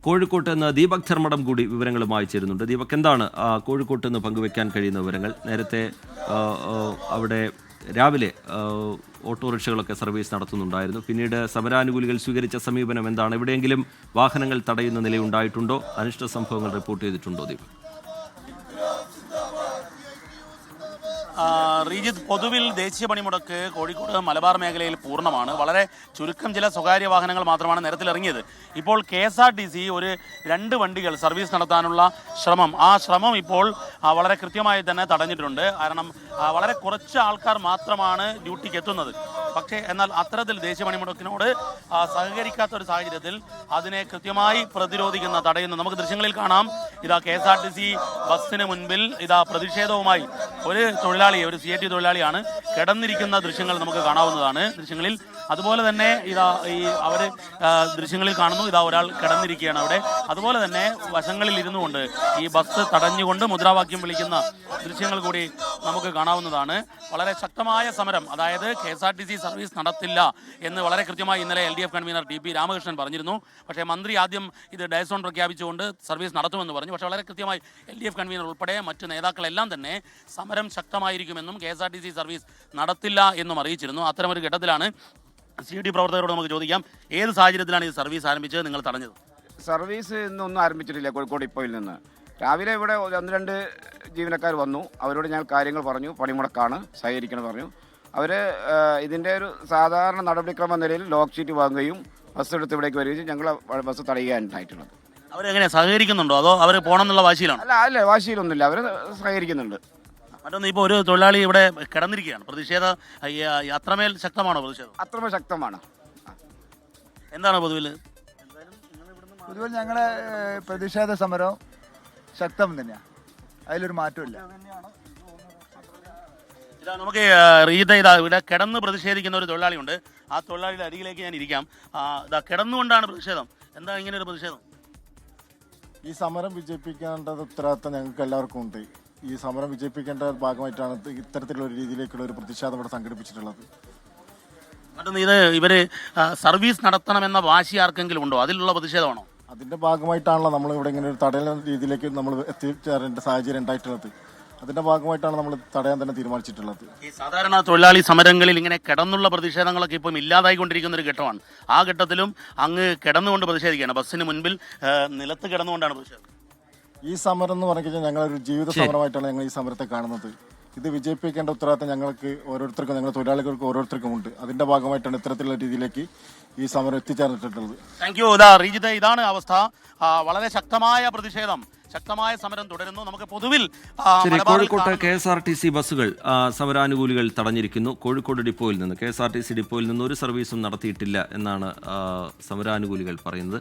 കോഴിക്കോട്ട് നിന്ന് ദീപക് ധർമ്മടം കൂടി വിവരങ്ങളുമായി ചേരുന്നുണ്ട്. ദീപക്, എന്താണ് കോഴിക്കോട്ട് നിന്ന് പങ്കുവെക്കാൻ കഴിയുന്ന വിവരങ്ങൾ? നേരത്തെ അവിടെ രാവിലെ ഓട്ടോറിക്ഷകളൊക്കെ സർവീസ് നടത്തുന്നുണ്ടായിരുന്നു. പിന്നീട് സമരാനുകൂലികൾ സ്വീകരിച്ച സമീപനം എന്താണ്? എവിടെയെങ്കിലും വാഹനങ്ങൾ തടയുന്ന നിലയുണ്ടായിട്ടുണ്ടോ? അനിഷ്ട സംഭവങ്ങൾ റിപ്പോർട്ട് ചെയ്തിട്ടുണ്ടോ ദീപക്? റീജിത്ത്, പൊതുവിൽ ദേശീയ പണിമുടക്ക് കോഴിക്കോട് മലബാർ മേഖലയിൽ പൂർണ്ണമാണ്. വളരെ ചുരുക്കം ചില സ്വകാര്യ വാഹനങ്ങൾ മാത്രമാണ് നിരത്തിലിറങ്ങിയത്. ഇപ്പോൾ KSRTC ഒരു 2 വണ്ടികൾ സർവീസ് നടത്താനുള്ള ശ്രമം ഇപ്പോൾ വളരെ കൃത്യമായി തന്നെ തടഞ്ഞിട്ടുണ്ട്. കാരണം വളരെ കുറച്ച് ആൾക്കാർ മാത്രമാണ് ഡ്യൂട്ടിക്ക് എത്തുന്നത്. പക്ഷേ എന്നാൽ അത്തരത്തിൽ ദേശീയ പണിമുടക്കിനോട് സഹകരിക്കാത്ത ഒരു സാഹചര്യത്തിൽ അതിനെ കൃത്യമായി തടയുന്നു. നമുക്ക് ദൃശ്യങ്ങളിൽ കാണാം, ഇതാ KSRTC ബസ്സിന് മുൻപിൽ പ്രതിഷേധവുമായി ഒരു CIT തൊഴിലാളിയാണ് കിടന്നിരിക്കുന്ന ദൃശ്യങ്ങൾ നമുക്ക് കാണാവുന്നതാണ് ദൃശ്യങ്ങളിൽ. അതുപോലെ തന്നെ അവർ ദൃശ്യങ്ങളിൽ കാണുന്നു, ഒരാൾ കിടന്നിരിക്കുകയാണ് അവിടെ. അതുപോലെ തന്നെ വശങ്ങളിൽ ഇരുന്നു കൊണ്ട് ഈ ബസ് തടഞ്ഞുകൊണ്ട് മുദ്രാവാക്യം വിളിക്കുന്ന ദൃശ്യങ്ങൾ കൂടി നമുക്ക് കാണാവുന്നതാണ്. വളരെ ശക്തമായ സമരം, അതായത് KSRTC സർവീസ് നടത്തില്ല എന്ന് വളരെ കൃത്യമായി ഇന്നലെ LDF കൺവീനർ TP രാമകൃഷ്ണൻ പറഞ്ഞിരുന്നു. പക്ഷേ മന്ത്രി ആദ്യം ഇത് ഡയസോൺ പ്രഖ്യാപിച്ചുകൊണ്ട് സർവീസ് നടത്തുമെന്ന് പറഞ്ഞു. പക്ഷേ വളരെ കൃത്യമായി LDF കൺവീനർ ഉൾപ്പെടെ മറ്റ് നേതാക്കളെല്ലാം തന്നെ സമരം ശക്തമായിരിക്കുമെന്നും KSRTC സർവീസ് നടത്തില്ല എന്നും അറിയിച്ചിരുന്നു. അത്തരമൊരു ഘട്ടത്തിലാണ് CIT പ്രവർത്തകരോട് നമുക്ക് ചോദിക്കാം, ഏത് സാഹചര്യത്തിലാണ് ഈ സർവീസ് ആരംഭിച്ചത്, നിങ്ങൾ തടഞ്ഞത്? സർവീസ് ഇന്നൊന്നും ആരംഭിച്ചിട്ടില്ല. കോഴിക്കോട് ഇപ്പോയിൽ നിന്ന് രാവിലെ ഇവിടെ 1-2 ജീവനക്കാർ വന്നു. അവരോട് ഞാൻ കാര്യങ്ങൾ പറഞ്ഞു, പണിമുടക്കാണ്, സഹകരിക്കണം പറഞ്ഞു. അവർ ഇതിൻ്റെ ഒരു സാധാരണ നടപടിക്രമ നിലയിൽ ലോക്ക് ഷീറ്റ് വാങ്ങുകയും ബസ് എടുത്ത് ഇവിടേക്ക് വരികയും ഞങ്ങൾ ബസ് തടയുകയായിട്ടുള്ളത്. അവരെങ്ങനെ സഹകരിക്കുന്നുണ്ടോ, അതോ അവർ പോകണം എന്നുള്ള വാശിയിലാണ്? അല്ല, വാശിയിലൊന്നുമില്ല, അവർ സഹകരിക്കുന്നുണ്ട്. മറ്റൊന്ന്, ഇപ്പോൾ ഒരു തൊഴിലാളി ഇവിടെ കിടന്നിരിക്കുകയാണ്. പ്രതിഷേധം അത്രമേൽ ശക്തമാണോ? പ്രതിഷേധം അത്രമേൽ ശക്തമാണ്. എന്താണ് പൊതുവിൽ ഞങ്ങളുടെ പ്രതിഷേധ സമരം ശക്തം തന്നെയാണ്, അതിലൊരു മാറ്റമില്ല. നമുക്ക് ഇവിടെ കിടന്ന് പ്രതിഷേധിക്കുന്ന ഒരു തൊഴിലാളിയുണ്ട്. ആ തൊഴിലാളിയുടെ അരികിലേക്ക് ഞാൻ ഇരിക്കാം. കിടന്നുകൊണ്ടാണ് പ്രതിഷേധം. എന്താണ് ഇങ്ങനെ ഒരു പ്രതിഷേധം? ഈ സമരം വിജയിപ്പിക്കേണ്ടത് ഉത്തരവാദിത്തം ഞങ്ങൾക്ക് എല്ലാവർക്കും ഉണ്ട്. ഈ സമരം വിജയിപ്പിക്കേണ്ട ഭാഗമായിട്ടാണ് ഇത്തരത്തിലുള്ള ഒരു രീതിയിലേക്കുള്ള ഒരു പ്രതിഷേധം ഇവിടെ സംഘടിപ്പിച്ചിട്ടുള്ളത്. മറ്റൊന്ന്, ഇവര് സർവീസ് നടത്തണമെന്ന വാശി ആർക്കെങ്കിലും ഉണ്ടോ? അതിലുള്ള പ്രതിഷേധമാണോ? അതിന്റെ ഭാഗമായിട്ടാണല്ലോ നമ്മൾ ഇവിടെ ഇങ്ങനെ ഒരു തടയൽ രീതിയിലേക്ക് നമ്മൾ എത്തിച്ചേരേണ്ട സാഹചര്യം ഉണ്ടായിട്ടുള്ളത്. അതിന്റെ ഭാഗമായിട്ടാണ് നമ്മൾ തടയാൻ തന്നെ തീരുമാനിച്ചിട്ടുള്ളത്. ഈ സാധാരണ തൊഴിലാളി സമരങ്ങളിൽ ഇങ്ങനെ കിടന്നുള്ള പ്രതിഷേധങ്ങളൊക്കെ ഇപ്പം ഇല്ലാതായിക്കൊണ്ടിരിക്കുന്ന ഒരു ഘട്ടമാണ്. ആ ഘട്ടത്തിലും അങ്ങ് കിടന്നുകൊണ്ട് പ്രതിഷേധിക്കുകയാണ്. ബസ്സിന് മുൻപിൽ നിലത്ത് കിടന്നുകൊണ്ടാണ് പ്രതിഷേധം. ഈ സമരം എന്ന് പറഞ്ഞു കഴിഞ്ഞാൽ ഞങ്ങളൊരു ജീവിത സമരമായിട്ടാണ് ഞങ്ങൾ ഈ സമരത്തെ കാണുന്നത്. ഇത് വിജയിപ്പിക്കേണ്ട ഉത്തരവാദിത്തം ഞങ്ങൾക്ക് ഓരോരുത്തർക്കും, ഞങ്ങളുടെ തൊഴിലാളികൾക്ക് ഓരോരുത്തർക്കും ഉണ്ട്. അതിന്റെ ഭാഗമായിട്ടാണ് ഇത്തരത്തിലുള്ള രീതിയിലേക്ക് ഈ സമരം എത്തിച്ചേർന്നിട്ടുള്ളത്. Thank you. റീജിത്ത്, ഇതാണ് അവസ്ഥ. വളരെ ശക്തമായ പ്രതിഷേധം, ശക്തമായ സമരം തുടരുന്നു. നമുക്ക് പൊതുവിൽ കോഴിക്കോട്ട് KSRTC ബസ്സുകൾ സമരാനുകൂലികൾ തടഞ്ഞിരിക്കുന്നു. കോഴിക്കോട് ഡിപ്പോയിൽ നിന്ന്, KSRTC ഡിപ്പോയിൽ നിന്ന് ഒരു സർവീസും നടത്തിയിട്ടില്ല എന്നാണ് സമരാനുകൂലികൾ പറയുന്നത്.